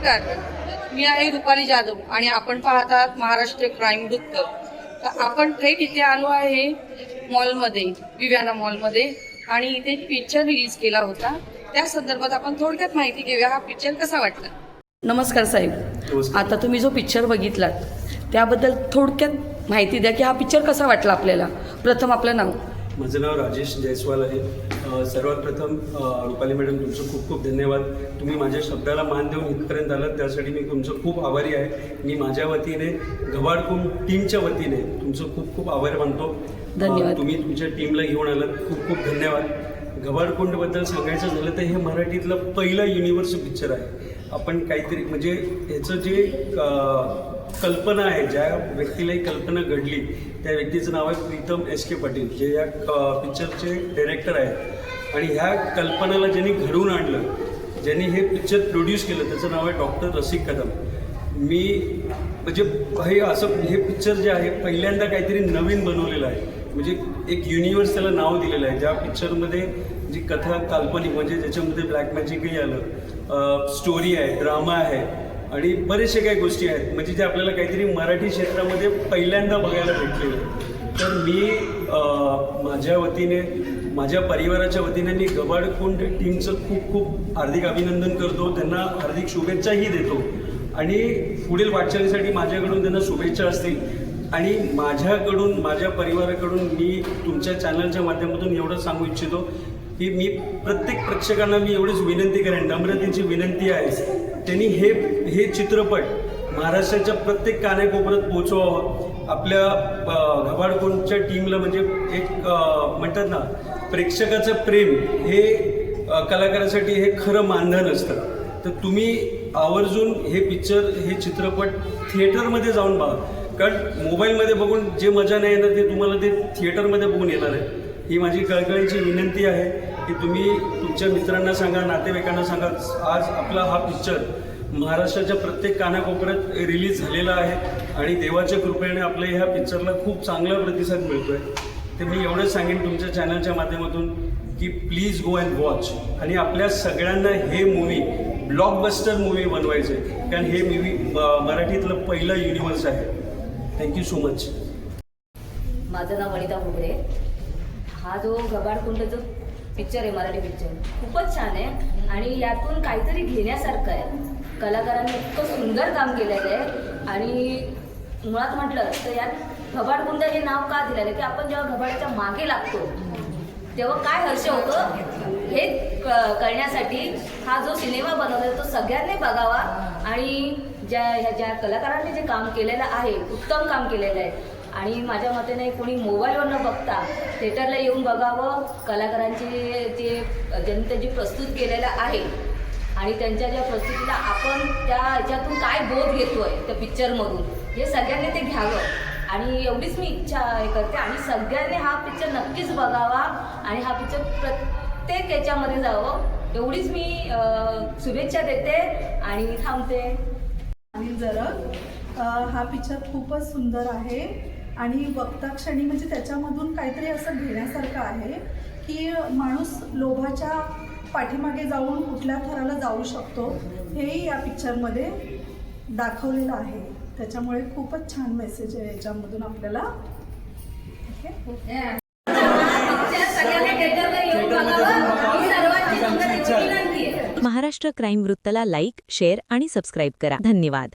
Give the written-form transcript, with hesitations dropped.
नमस्कार, मी आहे रुपाली जाधव आणि आपण पाहतात महाराष्ट्र क्राईम वृत्त. तर आपण थेट इथे आलो आहे मॉलमध्ये, विव्याना मॉलमध्ये, आणि इथे पिक्चर रिलीज केला होता. त्या संदर्भात आपण थोडक्यात माहिती घेऊया. हा पिक्चर कसा वाटला? नमस्कार साहेब. आता तुम्ही जो पिक्चर बघितलात त्याबद्दल थोडक्यात माहिती द्या की हा पिक्चर कसा वाटला आपल्याला. प्रथम आपलं नाव. माझं नाव राजेश जयस्वाल आहे. सर्वात प्रथम रुपाली मॅडम तुमचं खूप खूप धन्यवाद. तुम्ही माझ्या शब्दाला मान देऊन इथपर्यंत आलात त्यासाठी मी तुमचं खूप आभारी आहे. मी माझ्या वतीने गव्हाडकुंड टीमच्या वतीने तुमचं खूप खूप आभार मानतो. धन्यवाद. तुम्ही तुमच्या टीमला घेऊन आलात, खूप खूप धन्यवाद. गव्हाडकुंडबद्दल सांगायचं झालं तर हे मराठीतलं पहिलं युनिव्हर्स पिक्चर आहे. आपण काहीतरी म्हणजे ह्याचं जे कल्पना आहे, ज्या व्यक्तीला ही कल्पना घडली त्या व्यक्तीचं नाव आहे प्रीतम एस के पाटील, जे या पिक्चरचे डायरेक्टर आहेत. आणि ह्या कल्पनाला ज्यांनी घडवून आणलं, ज्यांनी हे पिक्चर प्रोड्यूस केलं, त्याचं नाव आहे डॉक्टर रसिक कदम. मी म्हणजे हे पिक्चर जे आहे पहिल्यांदा काहीतरी नवीन बनवलेलं आहे. म्हणजे एक युनिव्हर्स त्याला नाव दिलेलं आहे. ज्या पिक्चरमध्ये जी कथा काल्पनिक म्हणजे ज्याच्यामध्ये ब्लॅक मॅजिकही आलं, स्टोरी आहे, ड्रामा आहे आणि बरेचसे काही गोष्टी आहेत म्हणजे जे आपल्याला काहीतरी मराठी क्षेत्रामध्ये पहिल्यांदा बघायला भेटलेलं. तर मी माझ्या वतीने, माझ्या परिवाराच्या वतीने मी गव्हाडकुंड टीमचं खूप खूप हार्दिक अभिनंदन करतो. त्यांना हार्दिक शुभेच्छाही देतो आणि पुढील वाटचालीसाठी माझ्याकडून त्यांना शुभेच्छा असतील. आणि माझ्याकडून, माझ्या परिवाराकडून मी तुमच्या चॅनलच्या माध्यमातून एवढं सांगू इच्छितो की मी प्रत्येक प्रेक्षकांना मी एवढीच विनंती करेन, नम्रतेची विनंती आहे, त्यांनी हे चित्रपट महाराष्ट्राच्या प्रत्येक कानाकोपऱ्यात पोहोचवावं. आपल्या गव्हाडकुंडच्या टीमला म्हणजे एक म्हणतात ना, प्रेक्षकाचं प्रेम हे कलाकारासाठी हे खरं मानधन असतं. तर तुम्ही आवर्जून हे चित्रपट थिएटरमध्ये जाऊन बघा. कारण मोबाईलमध्ये बघून जे मजा नाही येणार ते तुम्हाला ते थिएटरमध्ये बघून येणार आहे. ही माझी कळकळीची विनंती आहे की तुम्ही तुमच्या मित्रांना सांगा, नातेवाईकांना सांगा. आज आपला हा पिक्चर महाराष्ट्राच्या प्रत्येक कानाकोपऱ्यात रिलीज झालेला आहे आणि देवाच्या कृपेने आपल्या ह्या पिक्चरला खूप चांगला प्रतिसाद मिळतो आहे. तर मी एवढंच सांगेन तुमच्या चॅनलच्या माध्यमातून की प्लीज गो अँड वॉच. आणि आपल्या सगळ्यांना हे मूवी ब्लॉकबस्टर मूवी बनवायचं आहे, कारण हे मूवी मराठीतलं पहिलं युनिव्हर्स आहे. Thank you so much. माझं नाव वनिता घुगरे. हा जो गव्हाडकुंड जो पिक्चर आहे, मराठी पिक्चर, खूपच छान आहे आणि यातून काहीतरी घेण्यासारखं आहे. कलाकारांनी इतकं सुंदर काम केलेलं आहे आणि मुळात म्हटलं तर यात गव्हाडकुंड हे नाव का दिलेलं आहे की आपण जेव्हा गव्हाडाच्या मागे लागतो तेव्हा काय हर्ष होतं हे कळण्यासाठी हा जो सिनेमा बनवला तो सगळ्यांनी बघावा. आणि ज्या कलाकारांनी जे काम केलेलं आहे, उत्तम काम केलेलं आहे. आणि माझ्या मतेने कोणी मोबाईलवर न बघता थिएटरला येऊन बघावं. कलाकारांची ज्यांनी त्याची प्रस्तुत केलेलं आहे आणि त्यांच्या ज्या प्रस्तुतीला आपण त्या ह्याच्यातून काय बोध घेतोय त्या पिक्चरमधून, हे सगळ्यांनी ते घ्यावं. आणि एवढीच मी इच्छा करते आणि सगळ्यांनी हा पिक्चर नक्कीच बघावा आणि हा पिक्चर प्रत्येक याच्यामध्ये जावं, एवढीच मी शुभेच्छा देते आणि थांबते. आणि जरग हा पिक्चर खूपच सुंदर आहे आणि बघता क्षणी म्हणजे त्याच्यामधून काहीतरी असं घेण्यासारखं आहे की माणूस लोभाच्या पाठीमागे जाऊन कुठल्या थराला जाऊ शकतो, हेही या पिक्चरमध्ये दाखवलेलं आहे. त्याच्यामुळे खूपच छान मेसेज आहे याच्यामधून आपल्याला. महाराष्ट्र क्राईम वृत्तला लाईक, शेअर आणि सबस्क्राईब करा. धन्यवाद.